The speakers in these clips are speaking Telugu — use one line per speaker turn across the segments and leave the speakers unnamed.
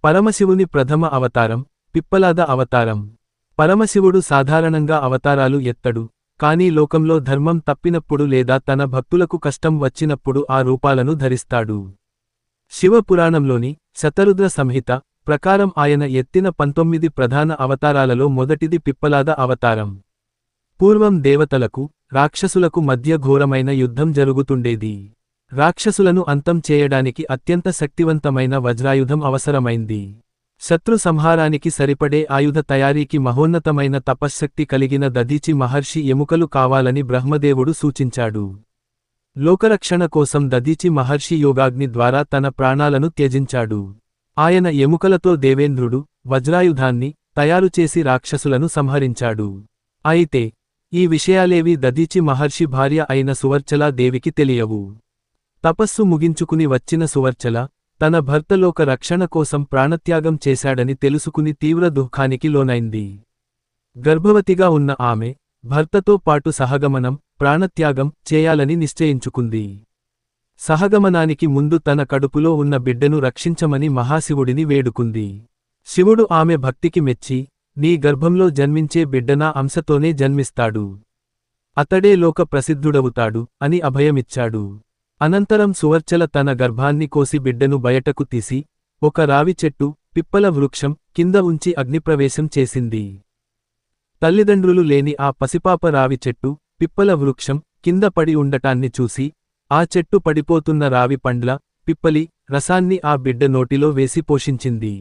పరమశివుని ప్రథమ అవతారం పిప్పలాద అవతారం. పరమశివుడు సాధారణంగా అవతారాలు ఎత్తడు, కానీ లోకంలో ధర్మం తప్పినప్పుడు లేదా తన భక్తులకు కష్టం వచ్చినప్పుడు ఆ రూపాలను ధరిస్తాడు. శివపురాణంలోని శతరుద్ర సంహిత ప్రకారం ఆయన ఎత్తిన 19 ప్రధాన అవతారాలలో మొదటిది పిప్పలాద అవతారం. పూర్వం దేవతలకు, రాక్షసులకు మధ్య ఘోరమైన యుద్ధం జరుగుతుండేది. రాక్షసులను అంతం చేయడానికి అత్యంత శక్తివంతమైన వజ్రాయుధం అవసరమైంది. శత్రు సంహారానికి సరిపడే ఆయుధ తయారీకి మహోన్నతమైన తపశ్శక్తి కలిగిన దధీచి మహర్షి ఎముకలు కావాలని బ్రహ్మదేవుడు సూచించాడు. లోకరక్షణ కోసం దధీచి మహర్షి యోగాగ్ని ద్వారా తన ప్రాణాలను త్యజించాడు. ఆయన ఎముకలతో దేవేంద్రుడు వజ్రాయుధాన్ని తయారుచేసి రాక్షసులను సంహరించాడు. అయితే ఈ విషయాలేవీ దధీచి మహర్షి భార్య అయిన సువర్చలా దేవికి తెలియవు. తపస్సు ముగించుకుని వచ్చిన సువర్చల తన భర్త లోక రక్షణ కోసం ప్రాణత్యాగం చేశాడని తెలుసుకుని తీవ్ర దుఃఖానికి లోనైంది. గర్భవతిగా ఉన్న ఆమె భర్తతో పాటు సహగమనం, ప్రాణత్యాగం చేయాలని నిశ్చయించుకుంది. సహగమనానికి ముందు తన కడుపులో ఉన్న బిడ్డను రక్షించమని మహాశివుడిని వేడుకుంది. శివుడు ఆమె భక్తికి మెచ్చి, నీ గర్భంలో జన్మించే బిడ్డ నా అంశతోనే జన్మిస్తాడు. అతడే లోక ప్రసిద్ధుడవుతాడు అని అభయమిచ్చాడు. అనంతరం సువర్చల తన గర్భాన్ని కోసి బిడ్డను బయటకు తీసి, ఒక రావి చెట్టు, పిప్పల వృక్షం కింద ఉంచి అగ్నిప్రవేశం చేసింది. తల్లిదండ్రులు లేని ఆ పసిపాప రావి చెట్టు, పిప్పల వృక్షం కింద పడి ఉండటాన్ని చూసి, ఆ చెట్టు పడిపోతున్న రావి పండ్ల, పిప్పలి రసాన్ని ఆ బిడ్డ నోటిలో వేసి పోషించింది.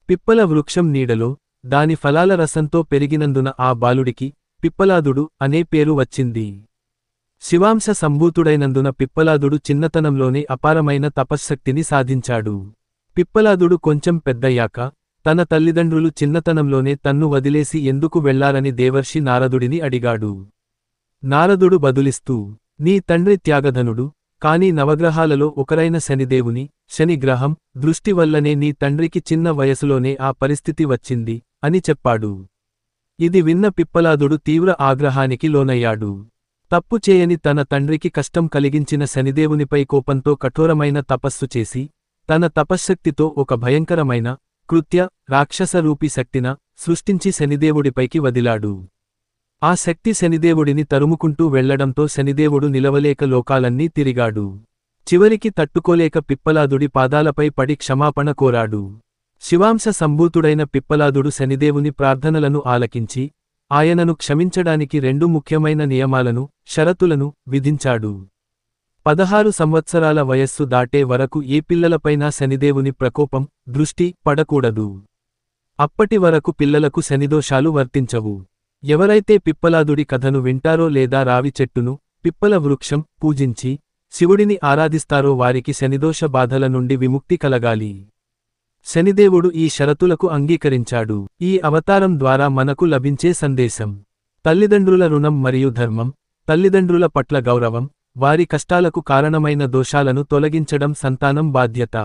పిప్పల వృక్షం నీడలో దాని ఫలాల రసంతో పెరిగినందున ఆ బాలుడికి పిప్పలాదుడు అనే పేరు వచ్చింది. శివాంశ సంభూతుడైనందున పిప్పలాదుడు చిన్నతనంలోనే అపారమైన తపశ్శక్తిని సాధించాడు. పిప్పలాదుడు కొంచెం పెద్దయ్యాక తన తల్లిదండ్రులు చిన్నతనంలోనే తన్ను వదిలేసి ఎందుకు వెళ్లారని దేవర్షి నారదుడిని అడిగాడు. నారదుడు బదులిస్తూ, నీ తండ్రి త్యాగధనుడు, కాని నవగ్రహాలలో ఒకరైన శనిదేవుని శనిగ్రహం దృష్టి వల్లనే నీ తండ్రికి చిన్న వయసులోనే ఆ పరిస్థితి వచ్చింది అని చెప్పాడు. ఇది విన్న పిప్పలాదుడు తీవ్ర ఆగ్రహానికి లోనయ్యాడు. తప్పు చేయని తన తండ్రికి కష్టం కలిగించిన శనిదేవునిపై కోపంతో కఠోరమైన తపస్సు చేసి, తన తపశ్శక్తితో ఒక భయంకరమైన కృత్య రాక్షసరూపి శక్తిన సృష్టించి శనిదేవుడిపైకి వదిలాడు. ఆ శక్తి శనిదేవుడిని తరుముకుంటూ వెళ్లడంతో శనిదేవుడు నిలవలేక లోకాలన్నీ తిరిగాడు. చివరికి తట్టుకోలేక పిప్పలాదుడి పాదాలపై పడి క్షమాపణ కోరాడు. శివాంశ సంభూతుడైన పిప్పలాదుడు శనిదేవుని ప్రార్థనలను ఆలకించి, ఆయనను క్షమించడానికి 2 ముఖ్యమైన నియమాలను, షరతులను విధించాడు. 16 సంవత్సరాల వయస్సు దాటే వరకు ఏ పిల్లలపైనా శనిదేవుని ప్రకోపం, దృష్టి పడకూడదు. అప్పటి వరకు పిల్లలకు శనిదోషాలు వర్తించవు. ఎవరైతే పిప్పలాదుడి కథను వింటారో లేదా రావి చెట్టును, పిప్పల వృక్షం పూజించి శివుడిని ఆరాధిస్తారో వారికి శనిదోష బాధల నుండి విముక్తి కలగాలి. శనిదేవుడు ఈ షరతులకు అంగీకరించాడు. ఈ అవతారం ద్వారా మనకు లభించే సందేశం: తల్లిదండ్రుల రుణం మరియు ధర్మం, తల్లిదండ్రుల పట్ల గౌరవం, వారి కష్టాలకు కారణమైన దోషాలను తొలగించడం సంతానం బాధ్యత.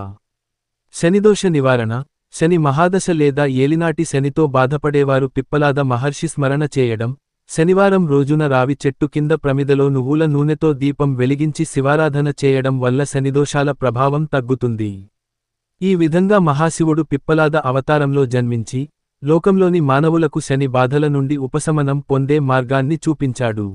శనిదోష నివారణ: శని మహాదశ లేదా ఏలినాటి శనితో బాధపడేవారు పిప్పలాద మహర్షి స్మరణ చేయడం, శనివారం రోజున రావి చెట్టు కింద ప్రమిదలో నువ్వుల నూనెతో దీపం వెలిగించి శివారాధన చేయడం వల్ల శనిదోషాల ప్రభావం తగ్గుతుంది. ఈ విధంగా మహాశివుడు పిప్పలాద అవతారంలో జన్మించి, లోకంలోని మానవులకు శని బాధల నుండి ఉపశమనం పొందే మార్గాన్ని చూపించాడు.